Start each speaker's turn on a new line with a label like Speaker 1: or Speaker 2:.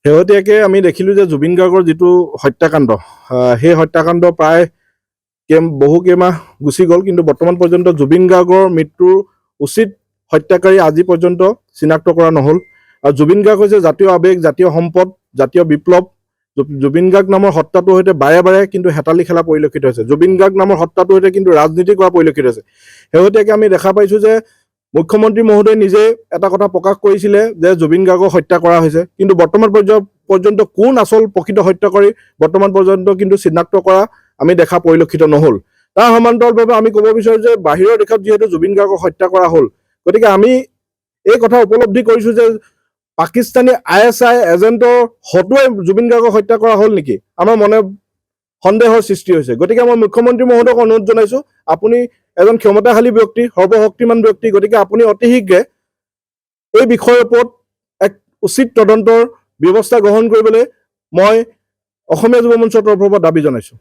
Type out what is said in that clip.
Speaker 1: শেহতীয়াকৈ আমি দেখিলোঁ যে জুবিন গাৰ্গৰ যিটো হত্যাকাণ্ড, সেই হত্যাকাণ্ড প্ৰায় বহু কেইমাহ গুচি গ'ল, কিন্তু বৰ্তমান পৰ্যন্ত জুবিন গাৰ্গৰ মৃত্যুৰ উচিত হত্যাকাৰী আজি পৰ্যন্ত চিনাক্ত কৰা নহ'ল। আৰু জুবিন গাৰ্গ হৈছে জাতীয় আৱেগ, জাতীয় সম্পদ, জাতীয় বিপ্লৱ। জুবিন গাৰ্গ নামৰ হত্যাটোৰ সৈতে বাৰে বাৰে কিন্তু হেতালি খেলা পৰিলক্ষিত হৈছে। জুবিন গাৰ্গ নামৰ হত্যাটোৰ সৈতে কিন্তু ৰাজনীতি কৰা পৰিলক্ষিত হৈছে। শেহতীয়াকৈ আমি দেখা পাইছোঁ যে মুখ্যমন্ত্ৰী মহোদয়ে নিজে এটা কথা প্ৰকাশ কৰিছিলে যে জুবিন গাৰ্গক হত্যা কৰা হৈছে, কিন্তু বৰ্তমান পৰ্যন্ত কোন আচল প্ৰকৃত হত্যাকাৰী বৰ্তমান পৰ্যন্ত কিন্তু চিনাক্ত কৰা আমি দেখা পৰিলক্ষিত নহ'ল। তাৰ সমান্তৰালভাৱে আমি ক'ব বিচাৰোঁ যে বাহিৰৰ দেশত যিহেতু জুবিন গাৰ্গক হত্যা কৰা হ'ল, গতিকে আমি এই কথা উপলব্ধি কৰিছোঁ যে পাকিস্তানী ISI এজেণ্টৰ হতুৱাই জুবিন গাৰ্গক হত্যা কৰা হ'ল নেকি, আমাৰ মনে সন্দেহৰ সৃষ্টি হৈছে। গতিকে মই মুখ্যমন্ত্ৰী মহোদয়ক অনুৰোধ জনাইছোঁ, আপুনি এজন ক্ষমতাশালী ব্যক্তি, সৰ্বশক্তিমান ব্যক্তি, গতিকে আপুনি অতি শীঘ্ৰে এই বিষয়ৰ ওপৰত এক উচিত তদন্তৰ ব্যৱস্থা গ্ৰহণ কৰিবলৈ মই অসমীয়া যুৱ মঞ্চৰ তৰফৰ পৰা দাবী জনাইছোঁ।